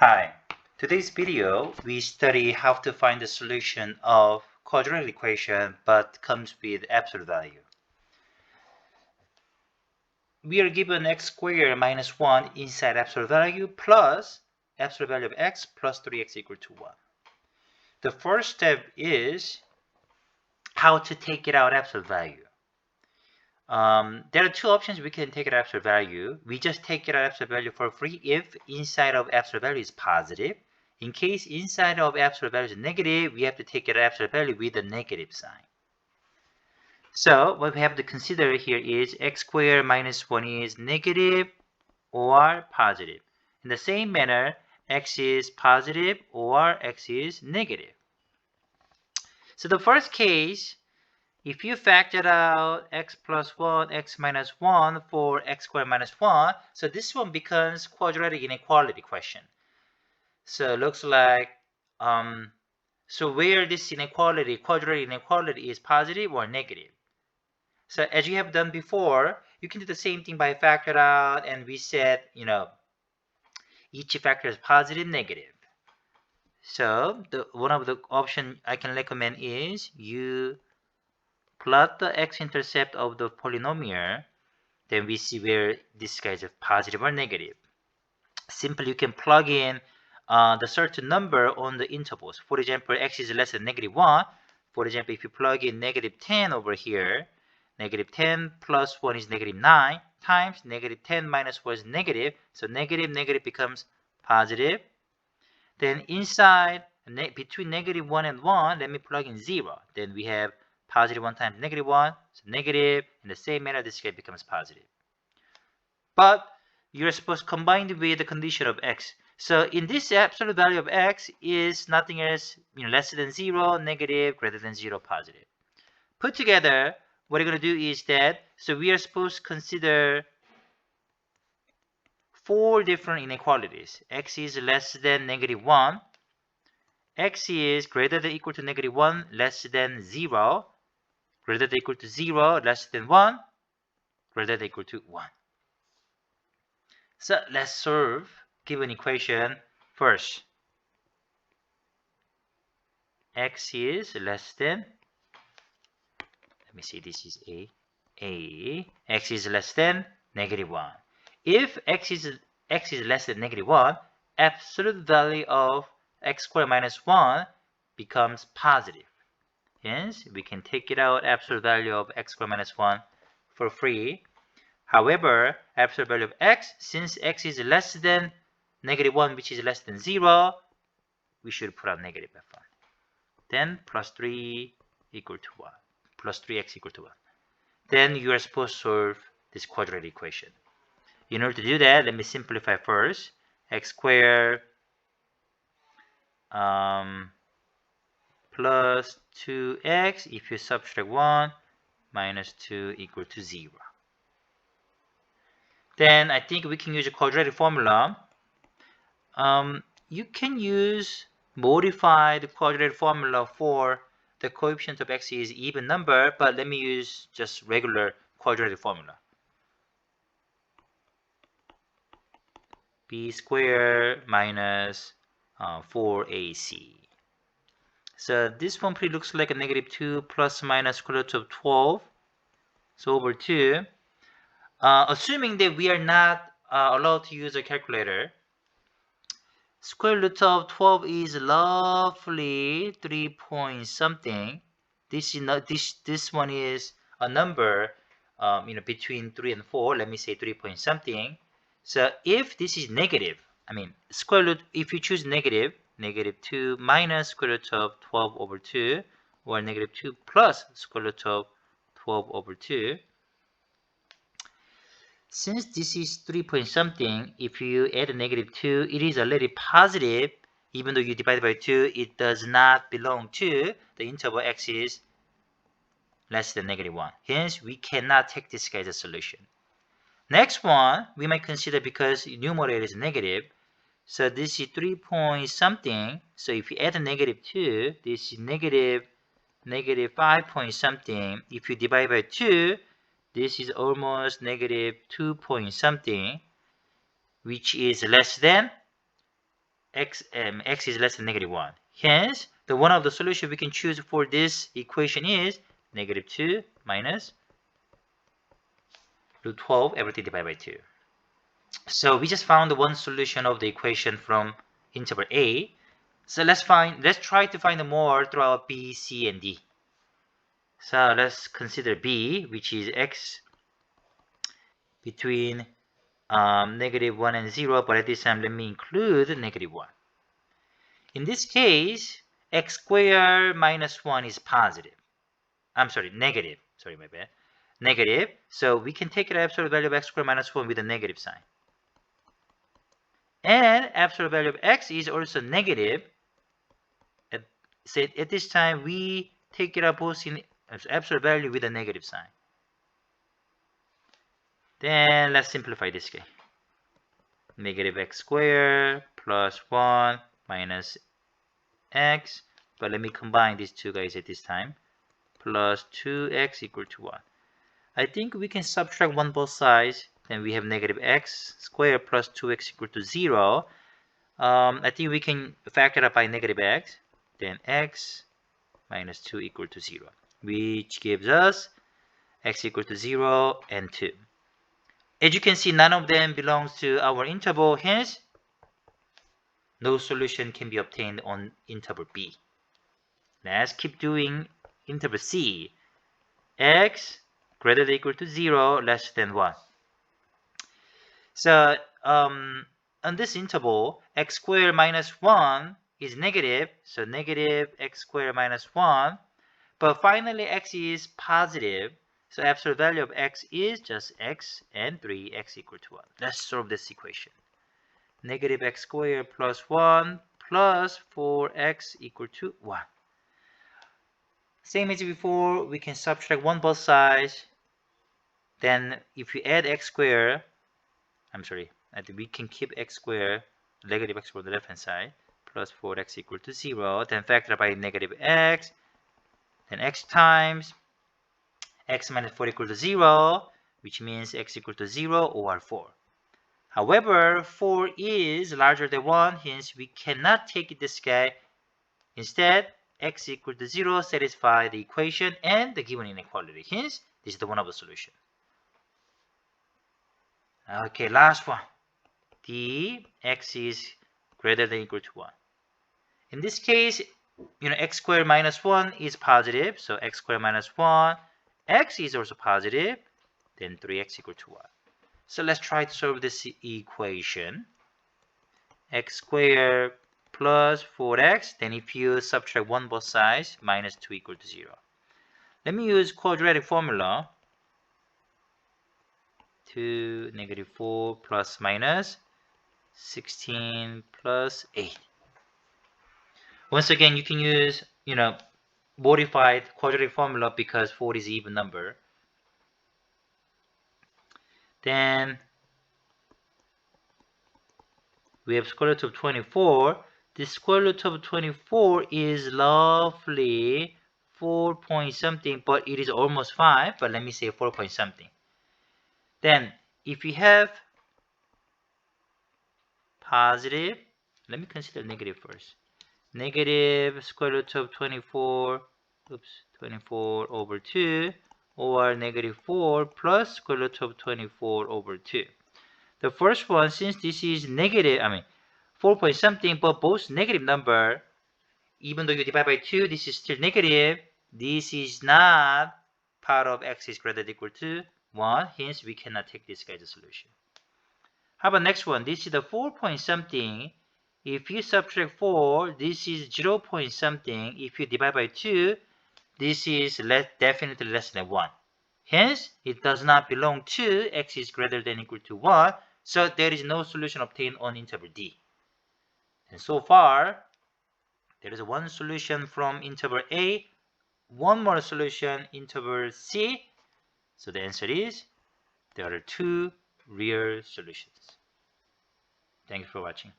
Hi, today's video we study how to find the solution of quadratic equation but comes with absolute value. We are given x squared minus 1 inside absolute value plus absolute value of x plus 3x equal to 1. The first step is how to take it out absolute value. There are two options we can take it out absolute value. We just take it out absolute value for free if inside of absolute value is positive. In case inside of absolute value is negative, we have to take it out absolute value with a negative sign. So what we have to consider here is x squared minus 1 is negative or positive. In the same manner, x is positive or x is negative. So the first case, if you factor out x plus 1, x minus 1 for x squared minus 1, so this one becomes quadratic inequality question. So it looks like, so where this inequality, quadratic inequality is positive or negative. So as you have done before, you can do the same thing by factor out, and we said, each factor is positive, negative. So one of the option I can recommend is you plot the x-intercept of the polynomial, then we see where this guy is positive or negative. Simply you can plug in the certain number on the intervals. For example, x is less than negative 1. For example, if you plug in negative 10 over here, negative 10 plus 1 is negative 9 times negative 10 minus 1 is negative. So negative, negative becomes positive. Then inside, between negative 1 and 1, let me plug in 0. Then we have positive 1 times negative 1, so negative. In the same manner, this guy becomes positive. But you're supposed to combine it with the condition of x. So in this absolute value of x is nothing else, less than 0, negative, greater than 0, positive. Put together, what you're going to do is that, so we are supposed to consider 4 different inequalities. X is less than negative 1. X is greater than or equal to negative 1, less than 0. Greater than or equal to 0, less than 1. Greater than or equal to 1. So let's solve given equation first. X is less than, let me see, this is A. X is less than negative 1. If x is less than negative 1, absolute value of x squared minus 1 becomes positive. Hence, we can take it out absolute value of x squared minus 1 for free. However, absolute value of x, since x is less than negative 1, which is less than 0, we should put out negative f1. Then plus 3 equal to 1. Plus 3x equal to 1. Then you are supposed to solve this quadratic equation. In order to do that, let me simplify first. X squared plus 2x, if you subtract 1, minus 2 equal to 0. Then I think we can use a quadratic formula. You can use modified quadratic formula for the coefficient of x is even number, but let me use just regular quadratic formula. B squared minus 4ac. So this one pretty looks like a negative 2 plus minus square root of 12. So over 2. Assuming that we are not allowed to use a calculator, square root of 12 is roughly 3 point something. This is not this one is a number between 3 and 4. Let me say 3 point something. So if this is negative, square root, if you choose negative 2 minus square root of 12 over 2, or negative 2 plus square root of 12 over 2. Since this is 3 point something, if you add a negative 2, it is already positive. Even though you divide by 2, it does not belong to the interval x is less than negative 1. Hence, we cannot take this guy as a solution. Next one, we might consider because numerator is negative. So this is 3 point something. So if you add a negative 2, this is negative 5 point something. If you divide by 2, this is almost negative 2 point something, which is less than x is less than -1. Hence, the one of the solution we can choose for this equation is -2 minus root 12 everything divided by 2. So we just found the one solution of the equation from interval A. So let's try to find more throughout B, C, and D. So let's consider B, which is x between -1 and 0, but at this time let me include -1. In this case, x squared minus 1 is positive. I'm sorry, negative. Sorry, my bad. Negative. So we can take the absolute value of x squared minus 1 with a negative sign. And absolute value of x is also negative. At this time, we take it up both in absolute value with a negative sign. Then let's simplify this guy. Negative x squared plus 1 minus x. But let me combine these two guys at this time. Plus 2x equal to 1. I think we can subtract 1 both sides. Then we have negative x squared plus 2x equal to 0. I think we can factor out by negative x. Then x minus 2 equal to 0, which gives us x equal to 0 and 2. As you can see, none of them belongs to our interval, hence no solution can be obtained on interval B. Let's keep doing interval C. X greater than or equal to 0, less than 1. So on this interval, x squared minus 1 is negative, so negative x squared minus 1. But finally, x is positive, so absolute value of x is just x and 3x equal to 1. Let's solve this equation. Negative x squared plus 1 plus 4x equal to 1. Same as before, we can subtract 1 both sides. Then if you add x squared, we can keep x squared, negative x squared on the left hand side, plus 4x equal to 0. Then factor by negative x. Then x times x minus 4 equal to 0, which means x equal to 0 or 4. However, 4 is larger than 1, hence we cannot take this guy. Instead, x equal to 0 satisfy the equation and the given inequality. Hence, this is the one of the solution. Okay, last one. The x is greater than or equal to 1. In this case, x squared minus 1 is positive, so x squared minus 1. X is also positive, then 3x equal to 1. So let's try to solve this equation. X squared plus 4x, then if you subtract 1 both sides, minus 2 equal to 0. Let me use quadratic formula. 2 negative 4 plus minus 16 plus 8. Once again, you can use, modified quadratic formula because 4 is an even number. Then we have square root of 24. The square root of 24 is roughly 4 point something, but it is almost 5. But let me say 4 point something. Then if you have positive, let me consider negative first. Negative square root of 24 over 2, or negative 4 plus square root of 24 over 2. The first one, since this is negative, 4 point something, but both negative number, even though you divide by 2, this is still negative. This is not part of x is greater than or equal to 1, hence we cannot take this guy as a solution. How about next one? This is the 4 point something. If you subtract 4, this is 0 point something. If you divide by 2, this is definitely less than 1. Hence, it does not belong to x is greater than or equal to 1. So there is no solution obtained on interval D. And so far, there is one solution from interval A, one more solution interval C. So the answer is there are 2 real solutions. Thank you for watching.